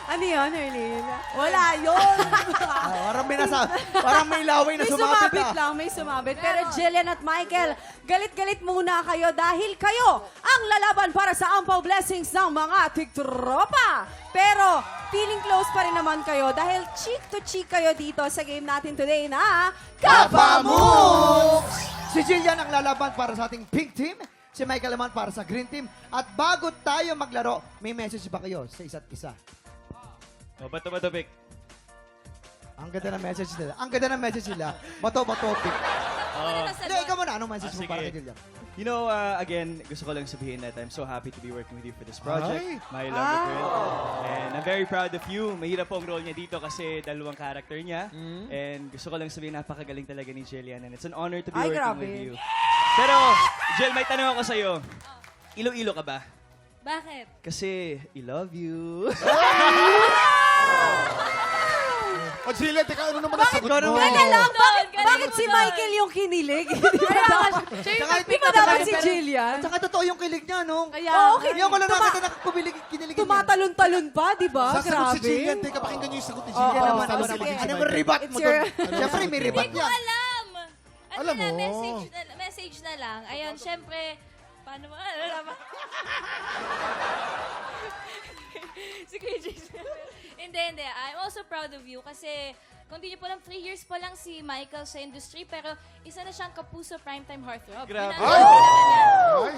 Ano yun, Erlyn? Wala yun. Parang may laway na May sumabit sumabit lang, may sumabit. Pero Jillian at Michael, galit-galit muna kayo dahil kayo ang lalaban para sa ampaw blessings ng mga tiktropa. Pero feeling close pa rin naman kayo dahil cheek to cheek kayo dito sa game natin today na Kapamoves! Si Jillian ang lalaban para sa ating pink team, si Michael naman para sa green team. At bago tayo maglaro, may message ba kayo sa isa't isa? O, bato-bato, Vic. Ang ganda ng message nila. Ang ganda ng message nila. Bato-bato-pick. Hindi, ikaw muna. Anong message mo Sige. para kay Jillian? You know, again, gusto ko lang sabihin that I'm so happy to be working with you for this project. Ay. My love girl. And I'm very proud of you. Mahirap po ang role niya dito kasi dalawang character niya. And gusto ko lang sabihin, napakagaling talaga ni Jillian. And it's an honor to be Ay, working grabe. with you. Pero, Jill, may tanong ako sa'yo. Ilo-ilo ka ba? Bakit? Kasi, I love you. O, Jillian, teka, ano naman ang sagot mo? Teka lang, bakit Ganon si mo Michael yung kinilig? Di ba dapat si Jillian? At saka totoo yung kilig niya, no? Oo, okay. Yung ko lang nakita na kinilig niya. Tumatalon-talon pa, di ba? Sasagot si Jillian. Grabe. Teka, pakinggan niyo yung sagot ni Yan Jillian. naman. Tama Ano sagot ni ano Michael. ba ribat It's mo your- doon? Siyempre, may ribat Hindi ko yan. alam. Ano Alam na, mo. message na lang. Ayun, syempre, paano mo, ano naman? Si Kuya Jason. Hindi. I'm also proud of you kasi kung di niyo po lang, 3 years pa lang si Michael sa industry, pero isa na siyang kapuso primetime heartthrob. Grabe. Ay!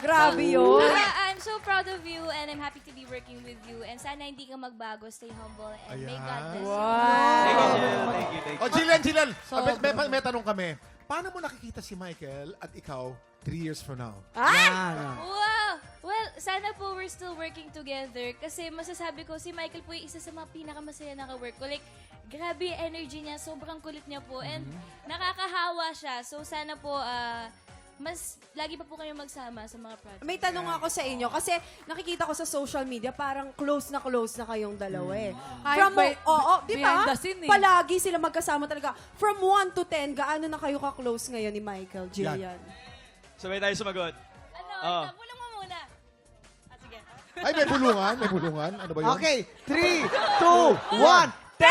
Grabe yun. I'm so proud of you and I'm happy to be working with you. And sana hindi ka magbago. Stay humble and may God bless you. Thank you, Jill. Thank you. O, Jillian. May tanong kami. Paano mo nakikita si Michael at ikaw 3 years from now? Wow! Well, sana po we're still working together kasi masasabi ko si Michael po yung isa sa mga pinakamasaya na ka-work ko. Like, grabe yung energy niya, sobrang kulit niya po and nakakahawa siya. So sana po mas lagi pa po kayo magsama sa mga project. May tanong ako sa inyo kasi nakikita ko sa social media parang close na kayong dalawa eh. Kahit di behind ba? the scene eh. Palagi sila magkasama talaga. From 1 to 10, gaano na kayo ka-close ngayon ni Michael, Jillian? Sabay tayo sumagot. Ano? Bulong mo muna. Sige. Ay, may bulungan? May bulungan? Ano ba yun? Okay, 3, 2, 1, 10!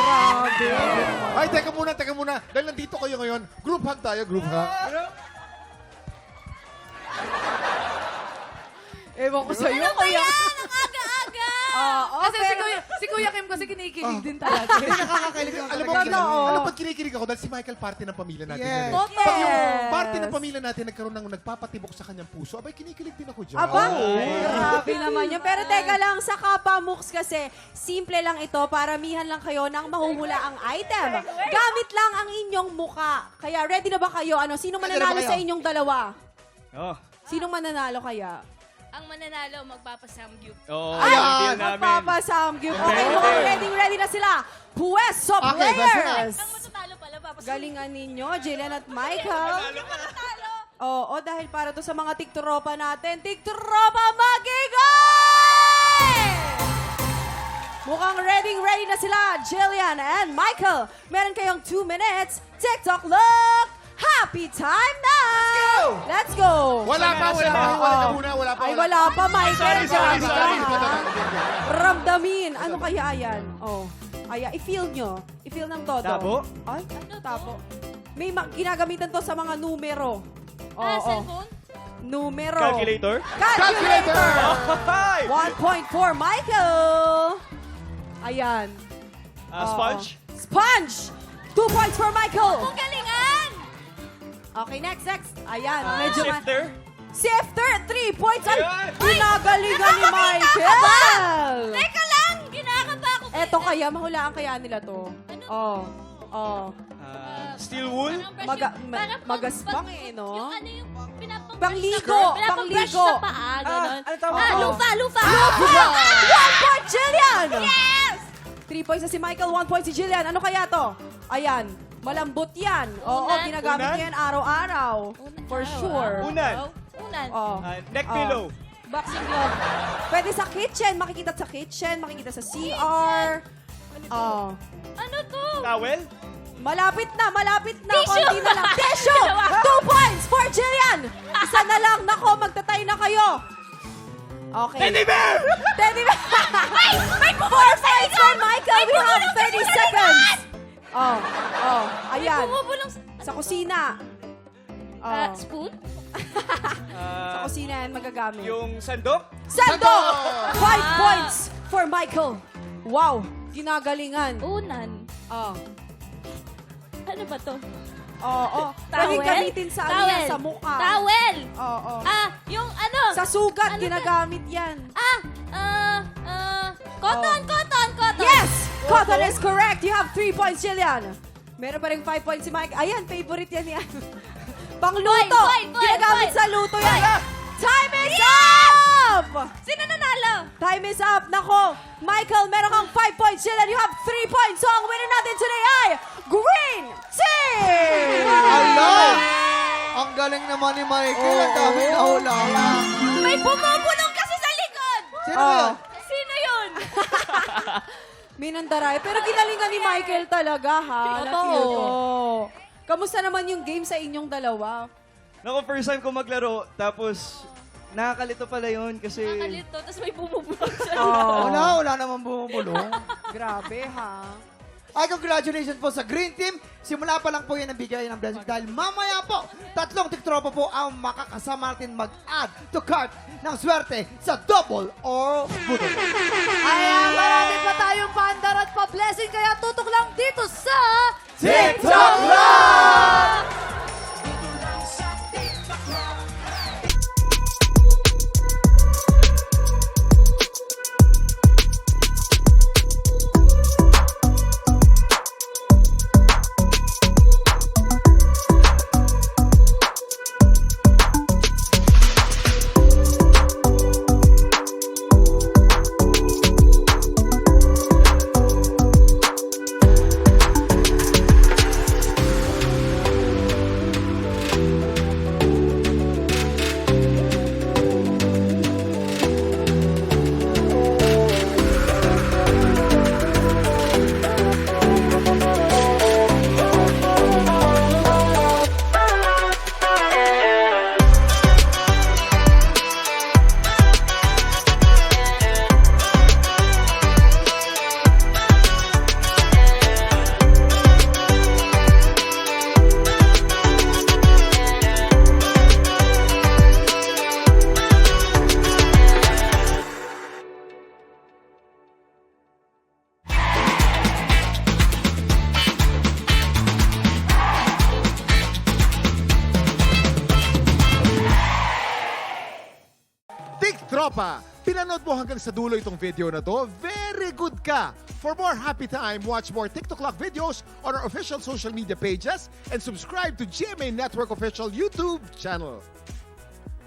Ay, grabe. Ay, teka muna. Dahil nandito kayo ngayon, group hug tayo, group hug. Ewan ko sa'yo, kuya. Ang aga-aga! Kasi si Kuya Kim kasi kinikilig din talaga. Hindi nakakakilig yung Alam mo, alam pag kinikilig ako dahil si Michael party ng pamilya natin. Yes. Yan, eh. Pag yung Yes. party ng pamilya natin nagkaroon ng nagpapatibok sa kanyang puso, abay kinikilig din ako dyan. Aba, grabe naman yun. Pero teka lang, sa Kapamux kasi, simple lang ito, paramihan lang kayo ng mahuhula ang item. Gamit lang ang inyong muka. Kaya ready na ba kayo? Sino Ready na ba mananalo kayo? sa inyong dalawa? Oh. Sinong mananalo kaya? Ang mananalo, magpapasamgyup. Oo, Ay, reveal namin. magpapasamgyup. Okay, mukhang ready na sila. Puwesto Okay, players! Ang matatalo pala, papasamgyup. Galingan ninyo, Jillian at Michael. Oo, dahil para to sa mga tiktropa natin, tiktropa magigay! Mukhang ready na sila, Jillian and Michael. Meron kayong 2 minutes. TikTok look! Happy time na! Let's go! Wala pa muna. Ay, wala pa, Michael. Sorry. Grabe ka. Ramdamin. Ano kaya yan? Oh. I-feel nyo. I-feel ng todo. Tapo? Ay, ano tapo? May ginagamitan to sa mga numero. Cellphone? Numero. Calculator? Calculator! Hi! 1.4, Michael! Ayan. Sponge? Sponge! 2 points for Michael! Ang galingan! Okay, next. Ayan, medyo Shifter? Sifter, 3 points. Ay, Ayan. pinagalingan ni Michael. Teka lang! Kinakaba ako. Eto kaya, mahulaan kaya nila to. Oh. Steel wool? Magaspang eh, no? Yung ano yung pinapang-brush Pangligo, pinapang-brush pangligo. sa paa, gano'n. ano tawag Ah, mo? lufa! 1 point, Jillian! Yes! 3 points na si Michael, 1 point si Jillian. Ano kaya to? Ayan, malambot yan. Oo, Unan. ginagamit Unan? niya yan araw-araw. For sure. Unan? Unan. Oh. Neck pillow? Boxing glove. Pwede sa kitchen, makikita sa kitchen, makikita sa CR. Oh. Ano to? Towel? Malapit na. Tissue! Konti na lang. Tissue! 2 points for Jillian! Isa na lang. Nako, magtatay na kayo. Okay. Teddy bear! Teddy bear! May 4 points for Michael. We have 30 seconds. Oh, ayan. Bumubulong Sa kusina. Oh. spoon? Sa kusina yan magagamit. Yung sandok? Sandok! 5 points for Michael. Wow, ginagalingan. Unan. Oh. Ano ba to? Oo. Pwede gamitin sa ano yan, sa mukha. Towel! Oo. Yung ano? Sa sugat, Ano ginagamit yan. Cotton! Yes! Cotton is correct. You have 3 points, Jillian. Meron pa rin 5 points si Mike. Ayan, favorite yan yan. Pangluto! Point. Ginagamit sa luto yan. Time is up! Sino nanalo? Time is up. Nako, Michael, meron kang 5 points. Jillian, you have 3 points. So, ang winner natin today ay Green Team! Ala! Ang galing naman ni Michael. Ang dami na hula. May bumubulong kasi sa likod! Sino ba yun? Sino yun? Minandaray. Pero ginalingan ni Michael talaga, ha? Totoo. Kamusta naman yung game sa inyong dalawa? Naku, first time ko maglaro, tapos nakakalito pala yun kasi... Nakakalito, tapos may bumubulong sa Oh, Wala naman bumubulong. grabe, ha? Ay, congratulations po sa Green Team. Simula pa lang po yan ang bigay ng blessing dahil mamaya po, 3 tiktropa po ang makakasama natin mag-add to cart ng swerte sa double or budol. Ayan, marami pa tayong paandar at pa-blessing, kaya tutok lang dito sa... TikTok Live! Tropa, pinanood mo hanggang sa dulo itong video na to? Very good ka! For more happy time, watch more TikTok Lock videos on our official social media pages and subscribe to GMA Network official YouTube channel.